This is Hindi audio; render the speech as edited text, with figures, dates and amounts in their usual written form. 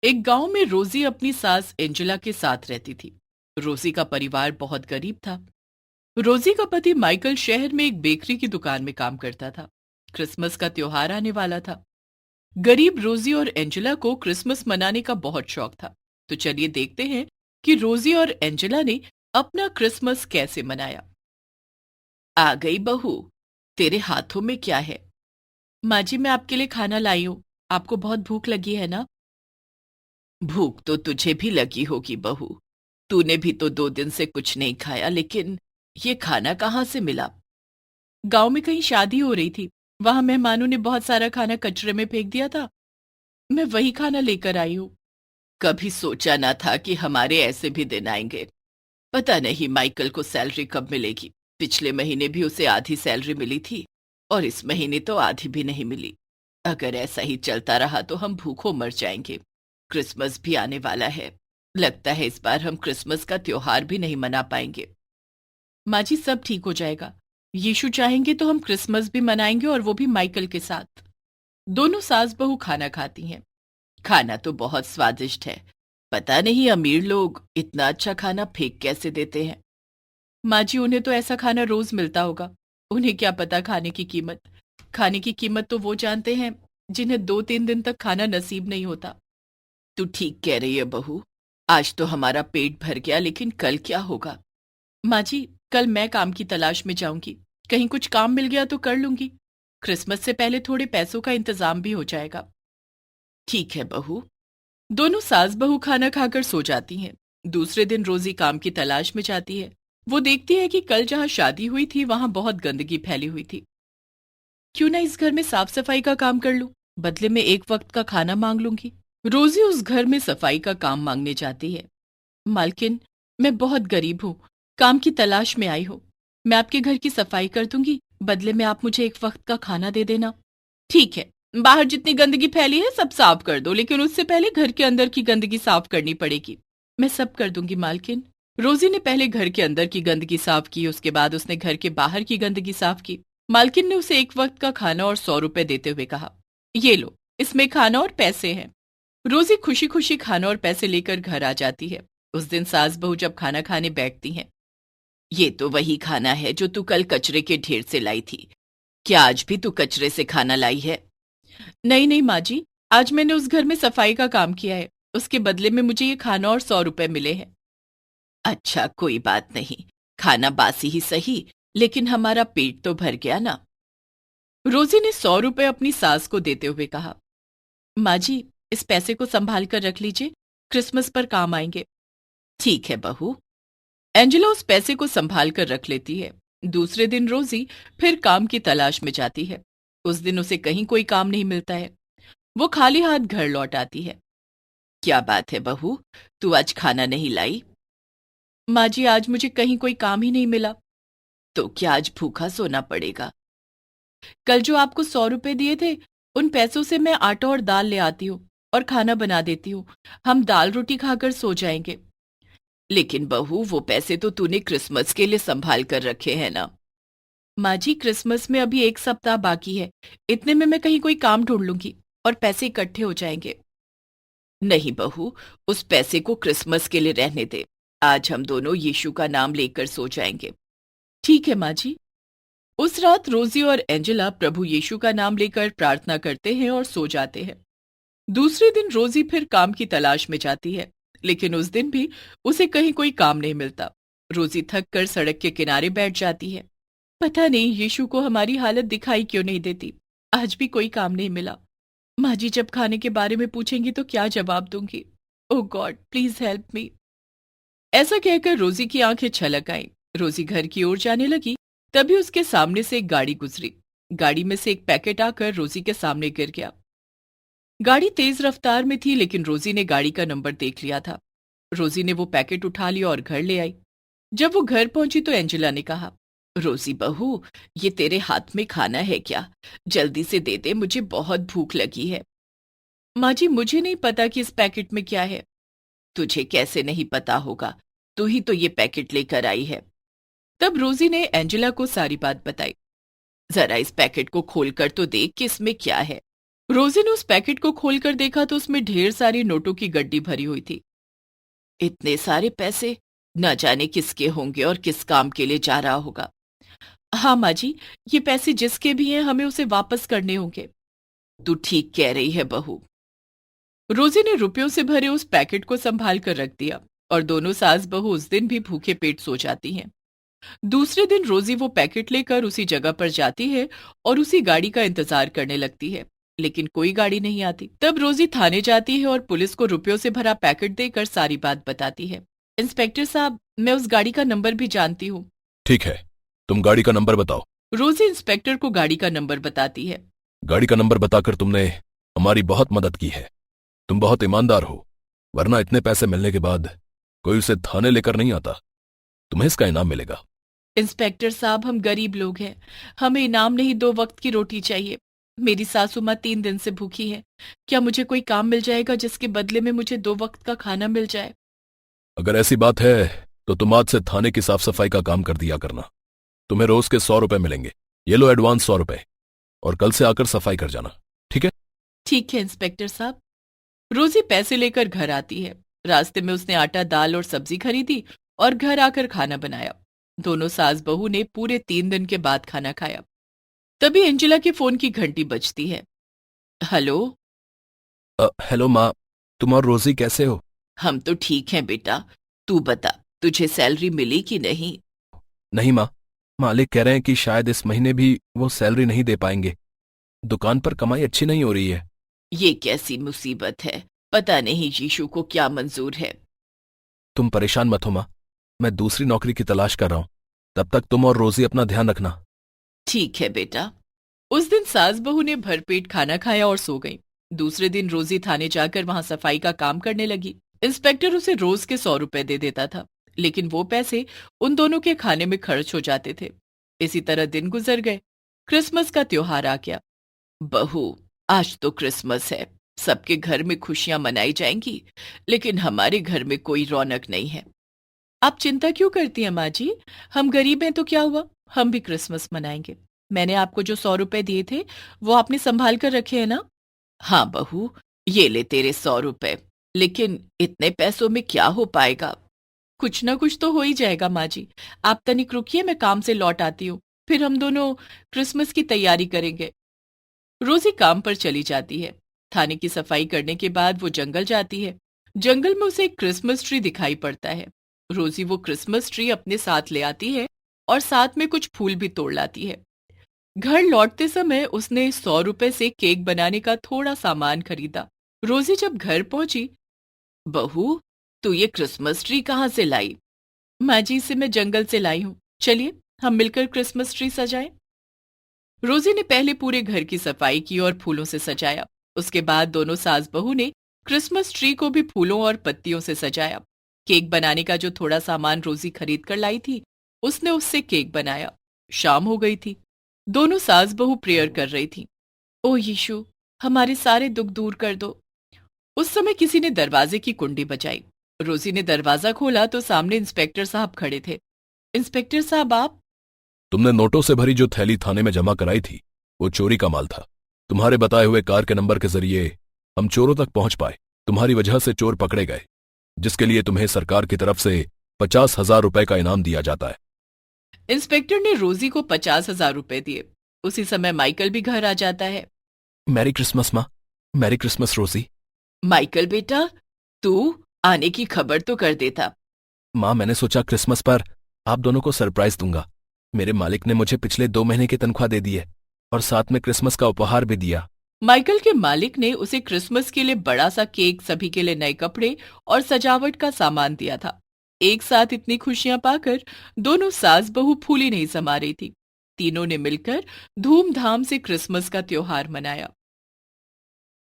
एक गांव में रोजी अपनी सास एंजेला के साथ रहती थी। रोजी का परिवार बहुत गरीब था। रोजी का पति माइकल शहर में एक बेकरी की दुकान में काम करता था। क्रिसमस का त्योहार आने वाला था। गरीब रोजी और एंजेला को क्रिसमस मनाने का बहुत शौक था। तो चलिए देखते हैं कि रोजी और एंजेला ने अपना क्रिसमस कैसे मनाया। आ गई बहू, तेरे हाथों में क्या है? माँ जी, मैं आपके लिए खाना लाई हूँ। आपको बहुत भूख लगी है ना? भूख तो तुझे भी लगी होगी बहू। तूने भी तो 2 दिन से कुछ नहीं खाया, लेकिन ये खाना कहाँ से मिला? गांव में कहीं शादी हो रही थी। वहां मेहमानों ने बहुत सारा खाना कचरे में फेंक दिया था। मैं वही खाना लेकर आई हूँ। कभी सोचा ना था कि हमारे ऐसे भी दिन आएंगे। पता नहीं माइकल को सैलरी कब मिलेगी। पिछले महीने भी उसे आधी सैलरी मिली थी और इस महीने तो आधी भी नहीं मिली। अगर ऐसा ही चलता रहा तो हम भूखों मर जाएंगे। क्रिसमस भी आने वाला है। लगता है इस बार हम क्रिसमस का त्योहार भी नहीं मना पाएंगे। माँ जी, सब ठीक हो जाएगा। यीशु चाहेंगे तो हम क्रिसमस भी मनाएंगे, और वो भी माइकल के साथ। दोनों सास बहू खाना खाती हैं। खाना तो बहुत स्वादिष्ट है। पता नहीं अमीर लोग इतना अच्छा खाना फेंक कैसे देते हैं। माँ जी, उन्हें तो ऐसा खाना रोज मिलता होगा। उन्हें क्या पता खाने की कीमत। खाने की कीमत तो वो जानते हैं जिन्हें 2-3 दिन तक खाना नसीब नहीं होता। तू ठीक कह रही है बहू। आज तो हमारा पेट भर गया, लेकिन कल क्या होगा? माँ जी, कल मैं काम की तलाश में जाऊंगी। कहीं कुछ काम मिल गया तो कर लूंगी। क्रिसमस से पहले थोड़े पैसों का इंतजाम भी हो जाएगा। ठीक है बहू। दोनों सास बहू खाना खाकर सो जाती हैं। दूसरे दिन रोजी काम की तलाश में जाती है। वो देखती है कि कल जहां शादी हुई थी वहां बहुत गंदगी फैली हुई थी। क्यों ना इस घर में साफ सफाई का काम कर लूं। बदले में एक वक्त का खाना मांग लूंगी। रोजी उस घर में सफाई का काम मांगने जाती है। मालकिन, मैं बहुत गरीब हूँ। काम की तलाश में आई हूँ। मैं आपके घर की सफाई कर दूंगी। बदले में आप मुझे एक वक्त का खाना दे देना। ठीक है। बाहर जितनी गंदगी फैली है सब साफ कर दो, लेकिन उससे पहले घर के अंदर की गंदगी साफ करनी पड़ेगी। मैं सब कर दूंगी मालकिन। रोजी ने पहले घर के अंदर की गंदगी साफ की, उसके बाद उसने घर के बाहर की गंदगी साफ की। मालकिन ने उसे एक वक्त का खाना और 100 रुपए देते हुए कहा, ये लो, इसमें खाना और पैसे हैं। रोजी खुशी खुशी खाना और पैसे लेकर घर आ जाती है। उस दिन सास बहू जब खाना खाने बैठती हैं, ये तो वही खाना है जो तू कल कचरे के ढेर से लाई थी। क्या आज भी तू कचरे से खाना लाई है? नहीं नहीं माँ जी, आज मैंने उस घर में सफाई का काम किया है। उसके बदले में मुझे ये खाना और 100 रुपए मिले हैं। अच्छा, कोई बात नहीं। खाना बासी ही सही, लेकिन हमारा पेट तो भर गया ना। रोजी ने 100 रुपए अपनी सास को देते हुए कहा, माँ जी, इस पैसे को संभाल कर रख लीजिए। क्रिसमस पर काम आएंगे। ठीक है बहू। एंजेला उस पैसे को संभाल कर रख लेती है। दूसरे दिन रोजी फिर काम की तलाश में जाती है। उस दिन उसे कहीं कोई काम नहीं मिलता है। वो खाली हाथ घर लौट आती है। क्या बात है बहू, तू आज खाना नहीं लाई? माँ जी, आज मुझे कहीं कोई काम ही नहीं मिला। तो क्या आज भूखा सोना पड़ेगा? कल जो आपको 100 रुपए दिए थे, उन पैसों से मैं आटा और दाल ले आती हूँ और खाना बना देती हूँ। हम दाल रोटी खाकर सो जाएंगे। लेकिन बहू, वो पैसे तो तूने क्रिसमस के लिए संभाल कर रखे हैं ना। माँ जी, क्रिसमस में अभी 1 सप्ताह बाकी है। इतने में मैं कहीं कोई काम ढूंढ लूंगी और पैसे इकट्ठे हो जाएंगे। नहीं बहू, उस पैसे को क्रिसमस के लिए रहने दे। आज हम दोनों यीशु का नाम लेकर सो जाएंगे। ठीक है माँ जी। उस रात रोजी और एंजेला प्रभु यीशु का नाम लेकर प्रार्थना करते हैं और सो जाते हैं। दूसरे दिन रोजी फिर काम की तलाश में जाती है, लेकिन उस दिन भी उसे कहीं कोई काम नहीं मिलता। रोजी थक कर सड़क के किनारे बैठ जाती है। पता नहीं यीशु को हमारी हालत दिखाई क्यों नहीं देती। आज भी कोई काम नहीं मिला। माँ जी जब खाने के बारे में पूछेंगी तो क्या जवाब दूंगी? ओह गॉड, प्लीज हेल्प मी। ऐसा कहकर रोजी की आंखें छलक आईं। रोजी घर की ओर जाने लगी, तभी उसके सामने से एक गाड़ी गुजरी। गाड़ी में से एक पैकेट आकर रोजी के सामने गिर गया। गाड़ी तेज रफ्तार में थी, लेकिन रोजी ने गाड़ी का नंबर देख लिया था। रोजी ने वो पैकेट उठा लिया और घर ले आई। जब वो घर पहुंची तो एंजेला ने कहा, रोजी बहू, ये तेरे हाथ में खाना है क्या? जल्दी से दे दे, मुझे बहुत भूख लगी है। माँ जी, मुझे नहीं पता कि इस पैकेट में क्या है। तुझे कैसे नहीं पता होगा? तू ही तो ये पैकेट लेकर आई है। तब रोजी ने एंजेला को सारी बात बताई। जरा इस पैकेट को खोलकर तो देख कि इसमें क्या है। रोजी ने उस पैकेट को खोलकर देखा तो उसमें ढेर सारी नोटों की गड्डी भरी हुई थी। इतने सारे पैसे, न जाने किसके होंगे और किस काम के लिए जा रहा होगा। हाँ माँ जी, ये पैसे जिसके भी हैं हमें उसे वापस करने होंगे। तू ठीक कह रही है बहू। रोजी ने रुपयों से भरे उस पैकेट को संभाल कर रख दिया और दोनों सास बहू उस दिन भी भूखे पेट सो जाती हैं। दूसरे दिन रोजी वो पैकेट लेकर उसी जगह पर जाती है और उसी गाड़ी का इंतजार करने लगती है, लेकिन कोई गाड़ी नहीं आती। तब रोजी थाने जाती है और पुलिस को रुपयों से भरा पैकेट देकर सारी बात बताती है। इंस्पेक्टर साहब, मैं उस गाड़ी का नंबर भी जानती हूँ। ठीक है, तुम गाड़ी का नंबर बताओ। रोजी इंस्पेक्टर को गाड़ी का नंबर बताती है। गाड़ी का नंबर बताकर तुमने हमारी बहुत मदद की है। तुम बहुत ईमानदार हो, वरना इतने पैसे मिलने के बाद कोई उसे थाने लेकर नहीं आता। तुम्हें इसका इनाम मिलेगा। इंस्पेक्टर साहब, हम गरीब लोग हैं, हमें इनाम नहीं 2 वक्त की रोटी चाहिए। मेरी सासू माँ 3 दिन से भूखी है। क्या मुझे कोई काम मिल जाएगा जिसके बदले में मुझे 2 वक्त का खाना मिल जाए? अगर ऐसी बात है तो तुम आज से थाने की साफ सफाई का काम कर दिया करना। तुम्हें रोज के 100 रुपए मिलेंगे। ये लो एडवांस 100 रुपए, और कल से आकर सफाई कर जाना, ठीक है? ठीक है इंस्पेक्टर साहब। रोजी पैसे लेकर घर आती है। रास्ते में उसने आटा, दाल और सब्जी खरीदी और घर आकर खाना बनाया। दोनों सास बहू ने पूरे 3 दिन के बाद खाना खाया। तभी एंजेला के फोन की घंटी बजती है। हेलो। हेलो माँ, तुम और रोजी कैसे हो? हम तो ठीक हैं बेटा, तू बता, तुझे सैलरी मिली कि नहीं? नहीं माँ, मालिक कह रहे हैं कि शायद इस महीने भी वो सैलरी नहीं दे पाएंगे। दुकान पर कमाई अच्छी नहीं हो रही है। ये कैसी मुसीबत है, पता नहीं यीशु को क्या मंजूर है। तुम परेशान मत हो माँ, मैं दूसरी नौकरी की तलाश कर रहा हूँ। तब तक तुम और रोजी अपना ध्यान रखना। ठीक है बेटा। उस दिन सास बहू ने भरपेट खाना खाया और सो गईं। दूसरे दिन रोजी थाने जाकर वहां सफाई का काम करने लगी। इंस्पेक्टर उसे रोज के 100 रुपए दे देता था, लेकिन वो पैसे उन दोनों के खाने में खर्च हो जाते थे। इसी तरह दिन गुजर गए। क्रिसमस का त्योहार आ गया। बहू, आज तो क्रिसमस है, सबके घर में खुशियां मनाई जाएंगी, लेकिन हमारे घर में कोई रौनक नहीं है। आप चिंता क्यों करती हैं माँ जी? हम गरीब हैं तो क्या हुआ, हम भी क्रिसमस मनाएंगे। मैंने आपको जो 100 रुपए दिए थे वो आपने संभाल कर रखे हैं ना? हाँ बहू, ये ले तेरे 100 रुपए। लेकिन इतने पैसों में क्या हो पाएगा? कुछ ना कुछ तो हो ही जाएगा माँ जी। आप तनिक रुकिए, मैं काम से लौट आती हूँ, फिर हम दोनों क्रिसमस की तैयारी करेंगे। रोजी काम पर चली जाती है। थाने की सफाई करने के बाद वो जंगल जाती है। जंगल में उसे एक क्रिसमस ट्री दिखाई पड़ता है। रोजी वो क्रिसमस ट्री अपने साथ ले आती है और साथ में कुछ फूल भी तोड़ लाती है। घर लौटते समय उसने 100 रुपए से केक बनाने का थोड़ा सामान खरीदा। रोजी जब घर पहुंची, बहू, तू ये क्रिसमस ट्री कहाँ से लाई? माँ जी, इसे मैं जंगल से लाई हूँ, चलिए हम मिलकर क्रिसमस ट्री सजाएं। रोजी ने पहले पूरे घर की सफाई की और फूलों से सजाया। उसके बाद दोनों सास बहू ने क्रिसमस ट्री को भी फूलों और पत्तियों से सजाया। केक बनाने का जो थोड़ा सामान रोजी खरीद कर लाई थी, उसने उससे केक बनाया। शाम हो गई थी। दोनों सास बहू प्रेयर कर रही थी। ओ यीशु, हमारे सारे दुख दूर कर दो। उस समय किसी ने दरवाजे की कुंडी बजाई। रोजी ने दरवाजा खोला तो सामने इंस्पेक्टर साहब खड़े थे। इंस्पेक्टर साहब, आप? तुमने नोटों से भरी जो थैली थाने में जमा कराई थी, वो चोरी का माल था। तुम्हारे बताए हुए कार के नंबर के जरिए हम चोरों तक पहुंच पाए। तुम्हारी वजह से चोर पकड़े गए, जिसके लिए तुम्हें सरकार की तरफ से 50,000 रुपए का इनाम दिया जाता है। इंस्पेक्टर ने रोजी को 50,000 रुपए दिए। उसी समय माइकल भी घर आ जाता है। मैरी क्रिसमस माँ। मैरी क्रिसमस रोजी। माइकल बेटा, तू आने की खबर तो कर देता। माँ, मैंने सोचा क्रिसमस पर आप दोनों को सरप्राइज दूंगा। मेरे मालिक ने मुझे पिछले 2 महीने की तनख्वाह दे दी है और साथ में क्रिसमस का उपहार भी दिया। माइकल के मालिक ने उसे क्रिसमस के लिए बड़ा सा केक, सभी के लिए नए कपड़े और सजावट का सामान दिया था। एक साथ इतनी खुशियां पाकर दोनों सास बहू फूली नहीं समा रही थी। तीनों ने मिलकर धूमधाम से क्रिसमस का त्योहार मनाया।